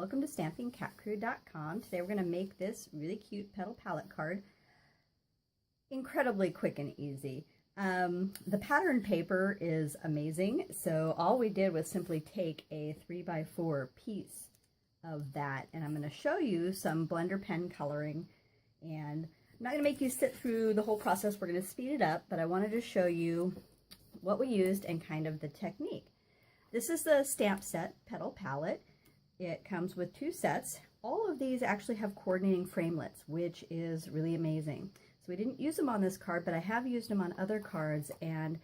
welcome to stampingcatcrew.com. Today we're going to make this really cute Petal palette card. Incredibly quick and easy. The pattern paper is amazing, so all we did was simply take a 3x4 piece of that, and I'm going to show you some blender pen coloring. And I'm not going to make you sit through the whole process, we're going to speed it up, but I wanted to show you what we used and kind of the technique. This is the stamp set Petal palette. It comes with 2 sets. All of these actually have coordinating framelits, which is really amazing. So we didn't use them on this card, but I have used them on other cards and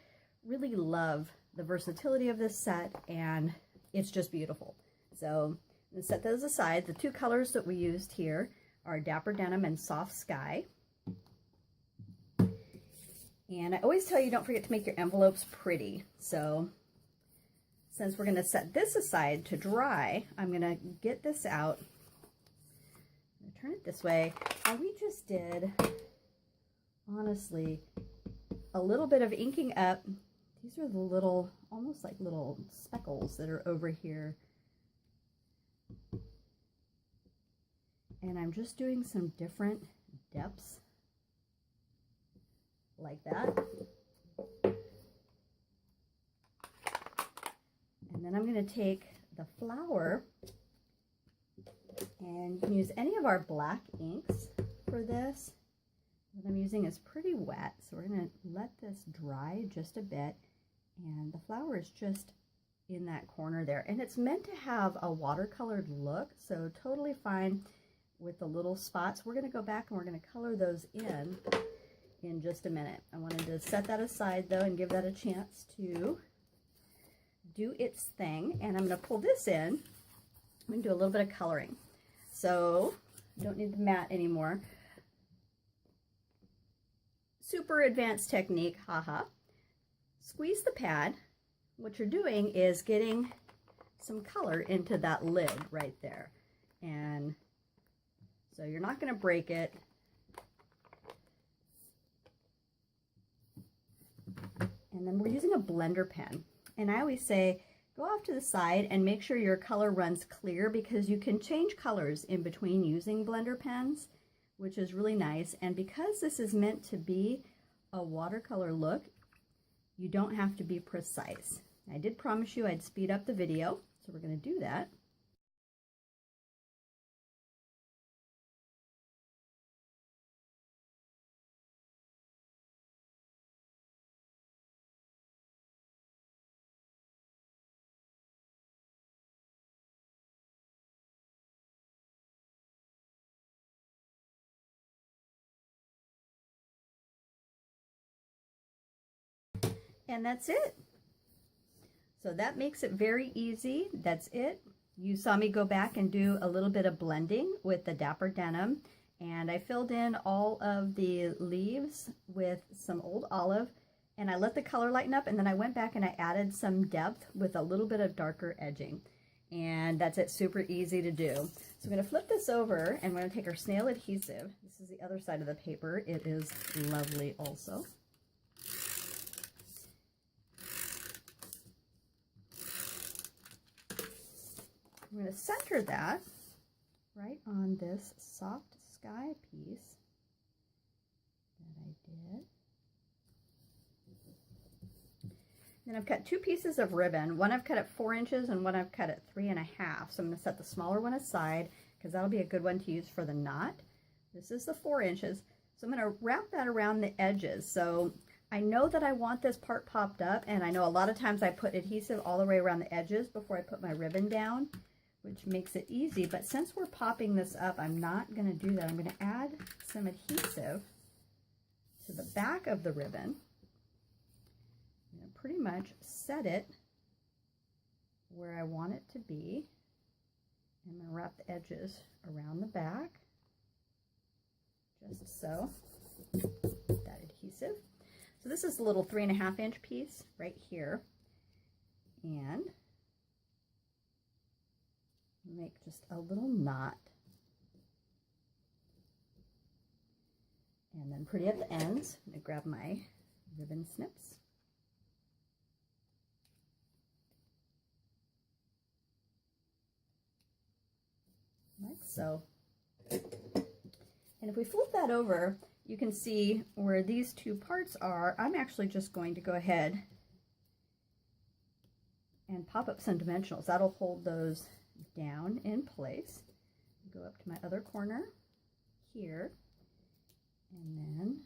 really love the versatility of this set, and it's just beautiful. So let's set those aside. The 2 colors that we used here are Dapper Denim and Soft Sky. And I always tell you, don't forget to make your envelopes pretty. So since we're going to set this aside to dry, I'm going to get this out. I'm going to turn it this way. And we just did, honestly, a little bit of inking up. These are the little, almost like little speckles that are over here. And I'm just doing some different depths like that. And then I'm going to take the flower, and you can use any of our black inks for this. What I'm using is pretty wet, so we're going to let this dry just a bit, and the flower is just in that corner there. And it's meant to have a watercolored look, so totally fine with the little spots. We're going to go back and we're going to color those in just a minute. I wanted to set that aside though and give that a chance to do its thing. And I'm going to pull this in. I'm going to do a little bit of coloring. So I don't need the mat anymore. Super advanced technique, haha. Squeeze the pad. What you're doing is getting some color into that lid right there. And so you're not going to break it. And then we're using a blender pen. And I always say, go off to the side and make sure your color runs clear, because you can change colors in between using blender pens, which is really nice. And because this is meant to be a watercolor look, you don't have to be precise. I did promise you I'd speed up the video, so we're going to do that. And that's it. So that makes it very easy. That's it. You saw me go back and do a little bit of blending with the Dapper Denim, and I filled in all of the leaves with some Old Olive, and I let the color lighten up, and then I went back and I added some depth with a little bit of darker edging. And that's it, super easy to do. So I'm going to flip this over, and we're going to take our snail adhesive. This is the other side of the paper. It is lovely also. I'm going to center that right on this Soft Sky piece that I did. Then I've cut 2 pieces of ribbon. One I've cut at 4 inches and one I've cut at 3.5. So I'm going to set the smaller one aside because that'll be a good one to use for the knot. This is the 4 inches. So I'm going to wrap that around the edges. So I know that I want this part popped up, and I know a lot of times I put adhesive all the way around the edges before I put my ribbon down, which makes it easy. But since we're popping this up, I'm not going to do that. I'm going to add some adhesive to the back of the ribbon. I'm going to pretty much set it where I want it to be. I'm going to wrap the edges around the back, just so, that adhesive. So this is a little 3.5 inch piece right here, and make just a little knot, and then pretty at the ends. I'm going to grab my ribbon snips. So, and if we flip that over, you can see where these two parts are. I'm actually just going to go ahead and pop up some dimensionals. That'll hold those down in place. Go up to my other corner here, and then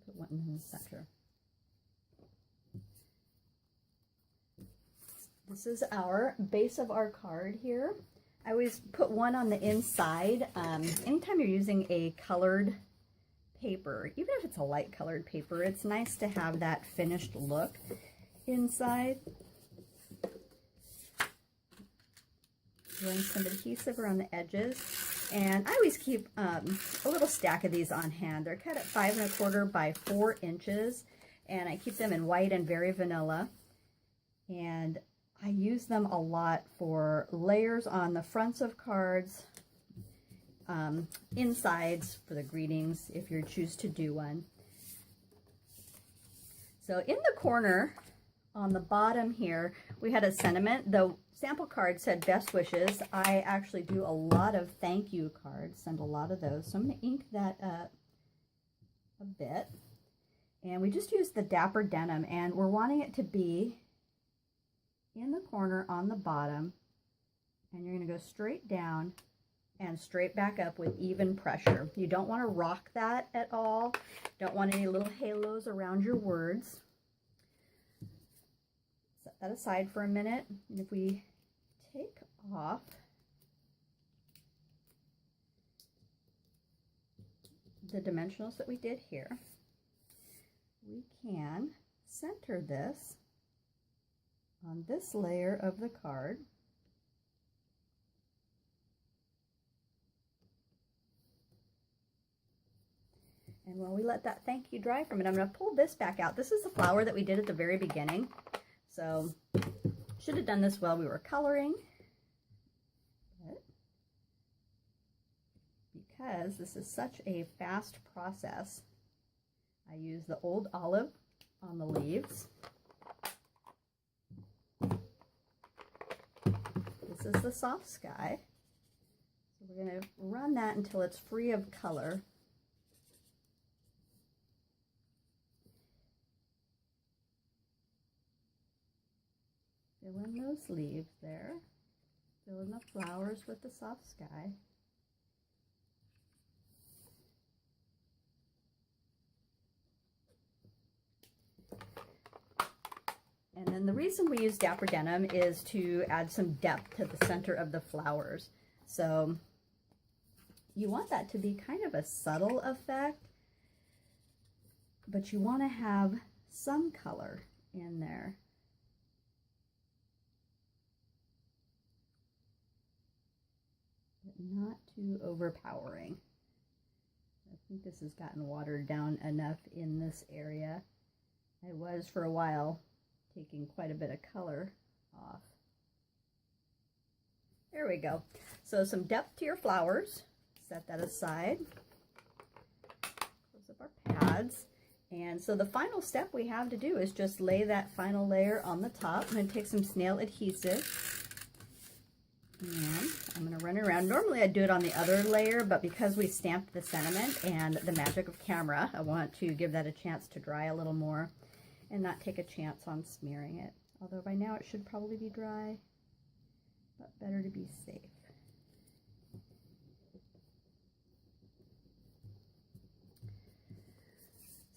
put one in the center. This is our base of our card here. I always put one on the inside. Anytime you're using a colored paper, even if it's a light colored paper, it's nice to have that finished look inside. Run some adhesive around the edges, and I always keep a little stack of these on hand. They're cut at 5 1/4 by 4 inches, and I keep them in white and very vanilla, and I use them a lot for layers on the fronts of cards, insides for the greetings if you choose to do one. So in the corner on the bottom here, we had a sentiment. The sample card said best wishes. I actually do a lot of thank you cards, send a lot of those. So I'm going to ink that up a bit. And we just used the Dapper Denim, and we're wanting it to be in the corner on the bottom. And you're going to go straight down and straight back up with even pressure. You don't want to rock that at all. Don't want any little halos around your words. Set that aside for a minute. And if we take off the dimensionals that we did here, we can center this on this layer of the card. And while we let that thank you dry from it, I'm going to pull this back out. This is the flower that we did at the very beginning. So should have done this while we were coloring. But because this is such a fast process, I use the old olive on the leaves. This is the soft sky. So we're going to run that until it's free of color. Fill in those leaves there. Fill in the flowers with the soft sky. And then the reason we use Dapper Denim is to add some depth to the center of the flowers. So you want that to be kind of a subtle effect, but you want to have some color in there. But not too overpowering. I think this has gotten watered down enough in this area. I was for a while taking quite a bit of color off. There we go. So some depth to your flowers. Set that aside. Close up our pads. And so the final step we have to do is just lay that final layer on the top. I'm going to take some snail adhesive. And I'm going to run it around. Normally I'd do it on the other layer, but because we stamped the sentiment and the magic of camera, I want to give that a chance to dry a little more and not take a chance on smearing it. Although by now it should probably be dry, but better to be safe.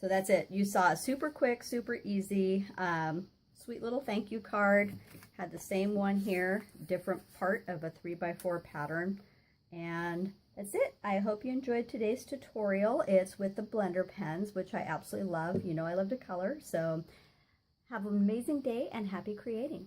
So that's it. You saw a super quick, super easy, sweet little thank you card. Had the same one here, different part of a 3x4 pattern. And that's it. I hope you enjoyed today's tutorial. It's with the blender pens, which I absolutely love. You know I love to color. So have an amazing day and happy creating.